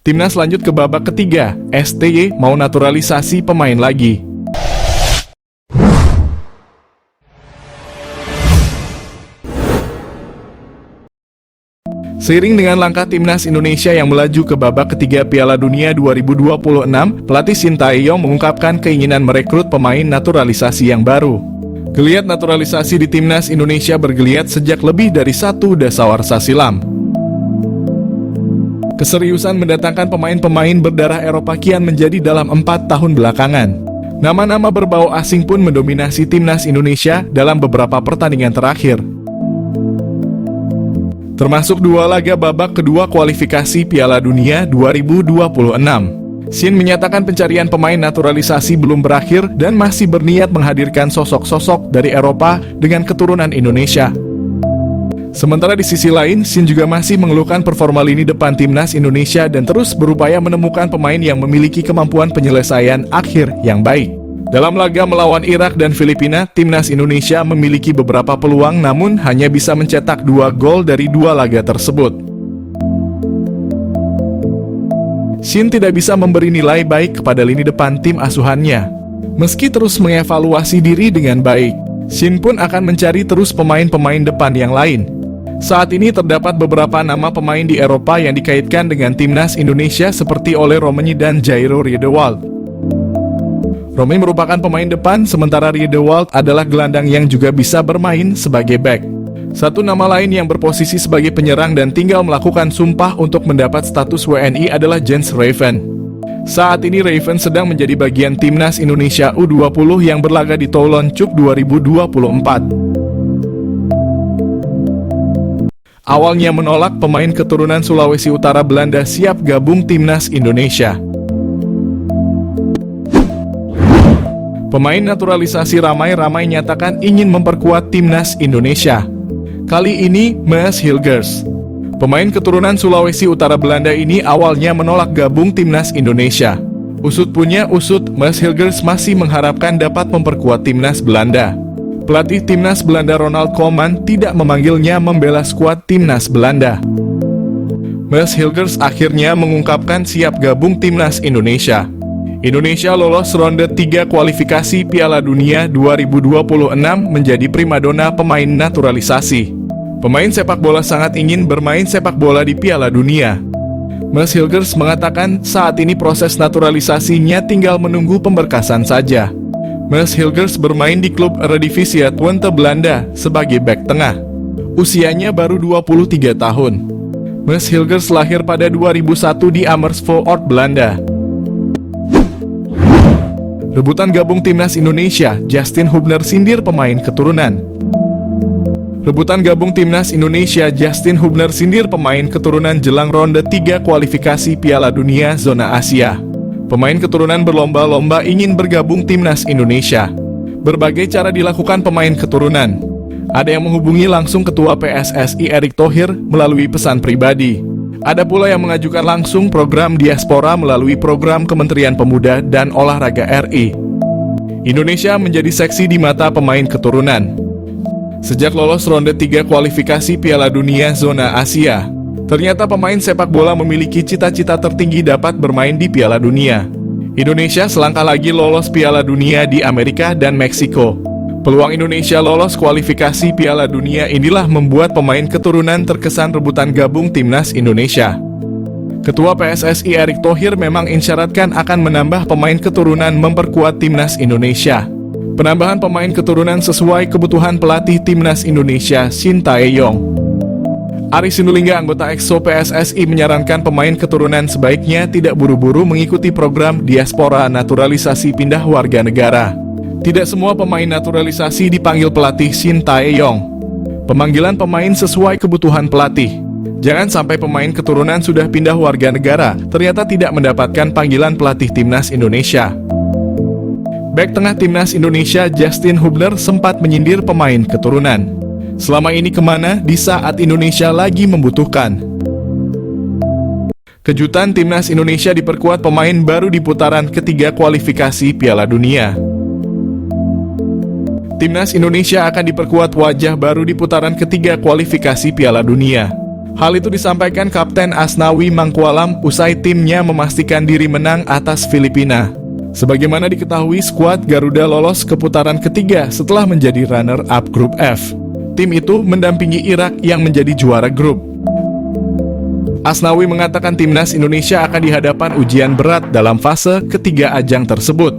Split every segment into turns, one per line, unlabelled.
Timnas lanjut ke babak ketiga, STY mau naturalisasi pemain lagi. Seiring dengan langkah Timnas Indonesia yang melaju ke babak ketiga Piala Dunia 2026, pelatih Shin Tae-yong mengungkapkan keinginan merekrut pemain naturalisasi yang baru. Geliat naturalisasi di Timnas Indonesia bergeliat sejak lebih dari 1 dasawarsa silam. Keseriusan mendatangkan pemain-pemain berdarah Eropa kian menjadi dalam 4 tahun belakangan. Nama-nama berbau asing pun mendominasi Timnas Indonesia dalam beberapa pertandingan terakhir. Termasuk 2 laga babak kedua kualifikasi Piala Dunia 2026. Shin menyatakan pencarian pemain naturalisasi belum berakhir dan masih berniat menghadirkan sosok-sosok dari Eropa dengan keturunan Indonesia. Sementara di sisi lain, Shin juga masih mengeluhkan performa lini depan Timnas Indonesia dan terus berupaya menemukan pemain yang memiliki kemampuan penyelesaian akhir yang baik. Dalam laga melawan Irak dan Filipina, Timnas Indonesia memiliki beberapa peluang namun hanya bisa mencetak 2 gol dari 2 laga tersebut. Shin tidak bisa memberi nilai baik kepada lini depan tim asuhannya. Meski terus mengevaluasi diri dengan baik, Shin pun akan mencari terus pemain-pemain depan yang lain. Saat ini terdapat beberapa nama pemain di Eropa yang dikaitkan dengan Timnas Indonesia seperti Ole Romeni dan Jairo Riedewald. Romeni merupakan pemain depan, sementara Riedewald adalah gelandang yang juga bisa bermain sebagai bek. Satu nama lain yang berposisi sebagai penyerang dan tinggal melakukan sumpah untuk mendapat status WNI adalah Jens Raven. Saat ini Raven sedang menjadi bagian Timnas Indonesia U20 yang berlaga di Toulon Cup 2024. Awalnya menolak, pemain keturunan Sulawesi Utara Belanda siap gabung Timnas Indonesia. Pemain naturalisasi ramai-ramai nyatakan ingin memperkuat Timnas Indonesia. Kali ini, Maes Hilgers. Pemain keturunan Sulawesi Utara Belanda ini awalnya menolak gabung Timnas Indonesia. Usut punya usut, Maes Hilgers masih mengharapkan dapat memperkuat Timnas Belanda. Pelatih Timnas Belanda Ronald Koeman tidak memanggilnya membela skuad Timnas Belanda. Maes Hilgers akhirnya mengungkapkan siap gabung Timnas Indonesia. Indonesia lolos ronde 3 kualifikasi Piala Dunia 2026 menjadi primadona pemain naturalisasi. Pemain sepak bola sangat ingin bermain sepak bola di Piala Dunia. Maes Hilgers mengatakan saat ini proses naturalisasinya tinggal menunggu pemberkasan saja. Maes Hilgers bermain di klub Eredivisie Twente Belanda sebagai bek tengah. Usianya baru 23 tahun. Maes Hilgers lahir pada 2001 di Amersfoort, Belanda. Rebutan gabung Timnas Indonesia, Justin Hubner sindir pemain keturunan. Rebutan gabung Timnas Indonesia, Justin Hubner sindir pemain keturunan jelang ronde 3 kualifikasi Piala Dunia zona Asia. Pemain keturunan berlomba-lomba ingin bergabung Timnas Indonesia. Berbagai cara dilakukan pemain keturunan. Ada yang menghubungi langsung Ketua PSSI Erick Thohir melalui pesan pribadi. Ada pula yang mengajukan langsung program diaspora melalui program Kementerian Pemuda dan Olahraga RI. Indonesia menjadi seksi di mata pemain keturunan. Sejak lolos ronde 3 kualifikasi Piala Dunia zona Asia, ternyata pemain sepak bola memiliki cita-cita tertinggi dapat bermain di Piala Dunia. Indonesia selangkah lagi lolos Piala Dunia di Amerika dan Meksiko. Peluang Indonesia lolos kualifikasi Piala Dunia inilah membuat pemain keturunan terkesan rebutan gabung Timnas Indonesia. Ketua PSSI Erick Thohir memang isyaratkan akan menambah pemain keturunan memperkuat Timnas Indonesia. Penambahan pemain keturunan sesuai kebutuhan pelatih Timnas Indonesia Shin Tae-yong. Ari Sinulinga, anggota EXO PSSI, menyarankan pemain keturunan sebaiknya tidak buru-buru mengikuti program diaspora naturalisasi pindah warga negara. Tidak semua pemain naturalisasi dipanggil pelatih Shin Tae-yong. Pemanggilan pemain sesuai kebutuhan pelatih. Jangan sampai pemain keturunan sudah pindah warga negara, ternyata tidak mendapatkan panggilan pelatih Timnas Indonesia. Bek tengah Timnas Indonesia Justin Hubner sempat menyindir pemain keturunan. Selama ini kemana di saat Indonesia lagi membutuhkan? Kejutan Timnas Indonesia diperkuat pemain baru di putaran ketiga kualifikasi Piala Dunia. Timnas Indonesia akan diperkuat wajah baru di putaran ketiga kualifikasi Piala Dunia. Hal itu disampaikan Kapten Asnawi Mangkualam usai timnya memastikan diri menang atas Filipina. Sebagaimana diketahui, skuad Garuda lolos ke putaran ketiga setelah menjadi runner-up grup F. Tim itu mendampingi Irak yang menjadi juara grup. Asnawi mengatakan timnas Indonesia akan dihadapan ujian berat dalam fase ketiga ajang tersebut.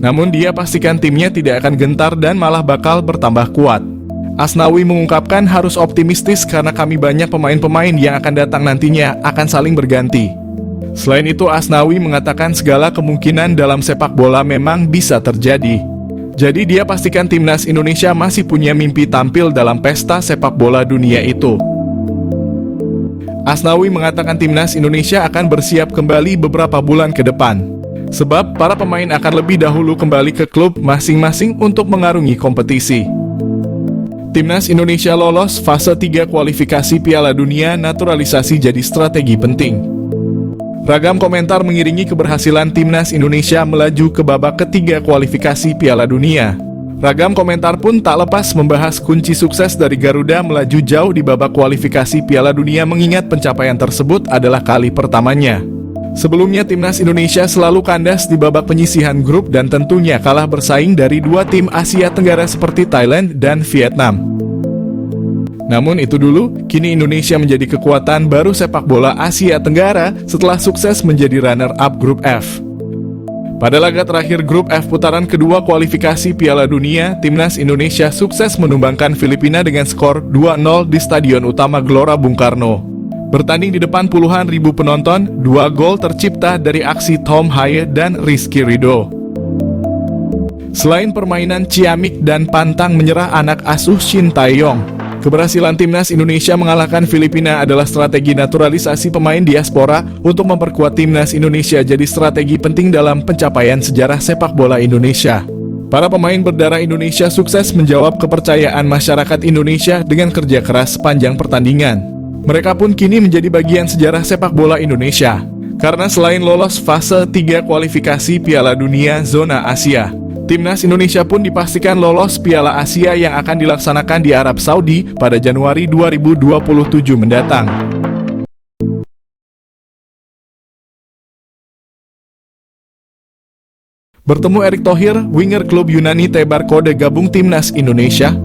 Namun dia pastikan timnya tidak akan gentar dan malah bakal bertambah kuat. Asnawi mengungkapkan harus optimistis karena kami banyak pemain-pemain yang akan datang nantinya akan saling berganti. Selain itu, Asnawi mengatakan segala kemungkinan dalam sepak bola memang bisa terjadi. Jadi dia pastikan timnas Indonesia masih punya mimpi tampil dalam pesta sepak bola dunia itu. Asnawi mengatakan timnas Indonesia akan bersiap kembali beberapa bulan ke depan. Sebab para pemain akan lebih dahulu kembali ke klub masing-masing untuk mengarungi kompetisi. Timnas Indonesia lolos fase 3 kualifikasi Piala Dunia, naturalisasi jadi strategi penting. Ragam komentar mengiringi keberhasilan timnas Indonesia melaju ke babak ketiga kualifikasi Piala Dunia. Ragam komentar pun tak lepas membahas kunci sukses dari Garuda melaju jauh di babak kualifikasi Piala Dunia, mengingat pencapaian tersebut adalah kali pertamanya. Sebelumnya timnas Indonesia selalu kandas di babak penyisihan grup dan tentunya kalah bersaing dari dua tim Asia Tenggara seperti Thailand dan Vietnam. Namun itu dulu, kini Indonesia menjadi kekuatan baru sepak bola Asia Tenggara setelah sukses menjadi runner-up grup F. Pada laga terakhir grup F putaran kedua kualifikasi Piala Dunia, timnas Indonesia sukses menumbangkan Filipina dengan skor 2-0 di Stadion Utama Gelora Bung Karno. Bertanding di depan puluhan ribu penonton, 2 gol tercipta dari aksi Tom Haye dan Rizky Ridho. Selain permainan ciamik dan pantang menyerah anak asuh Shin Tae-yong, keberhasilan timnas Indonesia mengalahkan Filipina adalah strategi naturalisasi pemain diaspora untuk memperkuat timnas Indonesia jadi strategi penting dalam pencapaian sejarah sepak bola Indonesia. Para pemain berdarah Indonesia sukses menjawab kepercayaan masyarakat Indonesia dengan kerja keras sepanjang pertandingan. Mereka pun kini menjadi bagian sejarah sepak bola Indonesia. Karena selain lolos fase 3 kualifikasi Piala Dunia zona Asia, timnas Indonesia pun dipastikan lolos Piala Asia yang akan dilaksanakan di Arab Saudi pada Januari 2027 mendatang. Bertemu Erick Thohir, winger klub Yunani Tebar Kode gabung timnas Indonesia.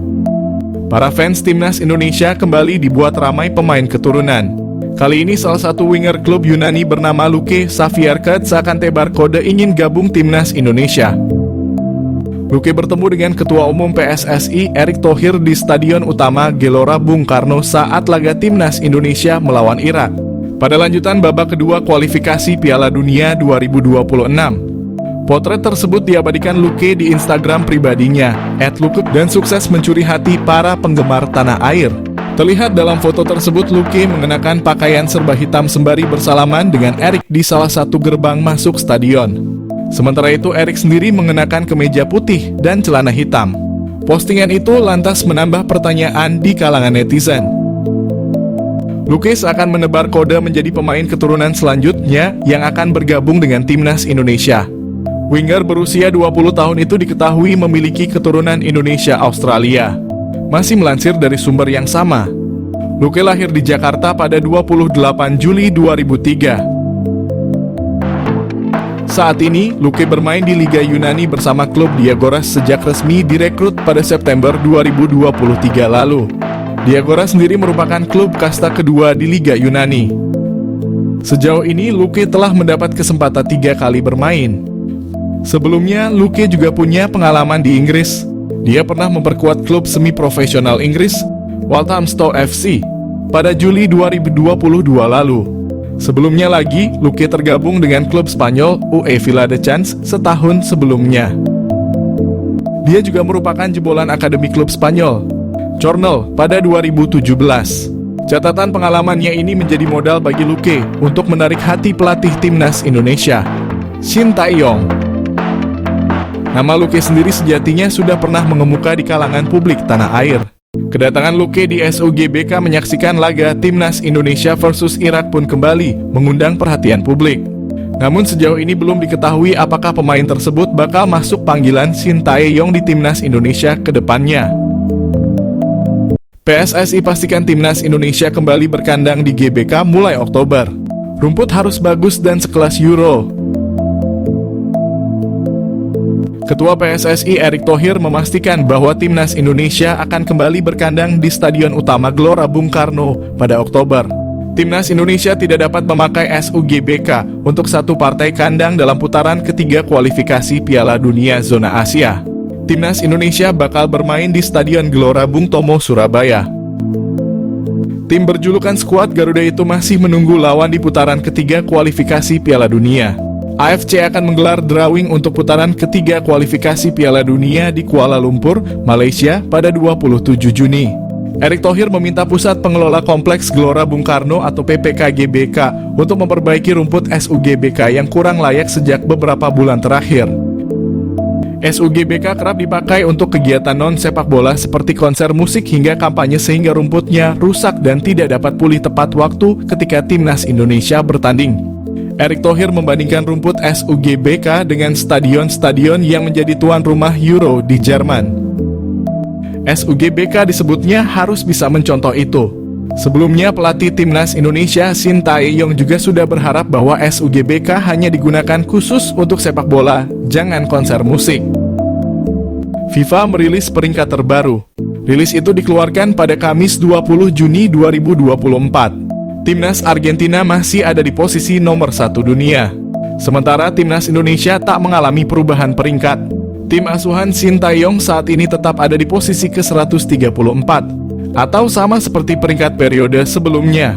Para fans timnas Indonesia kembali dibuat ramai pemain keturunan. Kali ini salah satu winger klub Yunani bernama Luke Savierket seakan Tebar Kode ingin gabung timnas Indonesia. Luke bertemu dengan Ketua Umum PSSI Erick Thohir di Stadion Utama Gelora Bung Karno saat laga timnas Indonesia melawan Irak. Pada lanjutan babak kedua kualifikasi Piala Dunia 2026. Potret tersebut diabadikan Luke di Instagram pribadinya, @Luke, dan sukses mencuri hati para penggemar tanah air. Terlihat dalam foto tersebut Luke mengenakan pakaian serba hitam sembari bersalaman dengan Erick di salah satu gerbang masuk stadion. Sementara itu Erick sendiri mengenakan kemeja putih dan celana hitam. Postingan itu lantas menambah pertanyaan di kalangan netizen. Luke akan menebar kode menjadi pemain keturunan selanjutnya yang akan bergabung dengan timnas Indonesia. Winger berusia 20 tahun itu diketahui memiliki keturunan Indonesia-Australia. Masih melansir dari sumber yang sama, Luke lahir di Jakarta pada 28 Juli 2003. Saat ini, Luke bermain di Liga Yunani bersama klub Diagoras sejak resmi direkrut pada September 2023 lalu. Diagoras sendiri merupakan klub kasta kedua di Liga Yunani. Sejauh ini, Luke telah mendapat kesempatan 3 kali bermain. Sebelumnya, Luke juga punya pengalaman di Inggris. Dia pernah memperkuat klub semi-profesional Inggris, Walthamstow FC, pada Juli 2022 lalu. Sebelumnya lagi, Luke tergabung dengan klub Spanyol UE Viladecans setahun sebelumnya. Dia juga merupakan jebolan akademi klub Spanyol, Cornell, pada 2017. Catatan pengalamannya ini menjadi modal bagi Luke untuk menarik hati pelatih timnas Indonesia, Shin Tae-yong. Nama Luke sendiri sejatinya sudah pernah mengemuka di kalangan publik tanah air. Kedatangan Luke di SUGBK menyaksikan laga timnas Indonesia versus Irak pun kembali mengundang perhatian publik. Namun sejauh ini belum diketahui apakah pemain tersebut bakal masuk panggilan Shin Tae-yong di timnas Indonesia ke depannya. PSSI pastikan timnas Indonesia kembali berkandang di GBK mulai Oktober. Rumput harus bagus dan sekelas Euro. Ketua PSSI Erick Thohir memastikan bahwa timnas Indonesia akan kembali berkandang di Stadion Utama Gelora Bung Karno pada Oktober. Timnas Indonesia tidak dapat memakai SUGBK untuk satu partai kandang dalam putaran ketiga kualifikasi Piala Dunia Zona Asia. Timnas Indonesia bakal bermain di Stadion Gelora Bung Tomo, Surabaya. Tim berjulukan skuad Garuda itu masih menunggu lawan di putaran ketiga kualifikasi Piala Dunia. AFC akan menggelar drawing untuk putaran ketiga kualifikasi Piala Dunia di Kuala Lumpur, Malaysia pada 27 Juni. Erick Thohir meminta Pusat Pengelola Kompleks Gelora Bung Karno atau PPK GBK untuk memperbaiki rumput SUGBK yang kurang layak sejak beberapa bulan terakhir. SUGBK kerap dipakai untuk kegiatan non-sepak bola seperti konser musik hingga kampanye sehingga rumputnya rusak dan tidak dapat pulih tepat waktu ketika timnas Indonesia bertanding. Erick Thohir membandingkan rumput SUGBK dengan stadion-stadion yang menjadi tuan rumah Euro di Jerman. SUGBK disebutnya harus bisa mencontoh itu. Sebelumnya, pelatih timnas Indonesia Shin Tae-yong juga sudah berharap bahwa SUGBK hanya digunakan khusus untuk sepak bola, jangan konser musik. FIFA merilis peringkat terbaru. Rilis itu dikeluarkan pada Kamis 20 Juni 2024. Timnas Argentina masih ada di posisi nomor 1 dunia. Sementara timnas Indonesia tak mengalami perubahan peringkat. Tim asuhan Shin Tae-yong saat ini tetap ada di posisi ke-134. Atau sama seperti peringkat periode sebelumnya.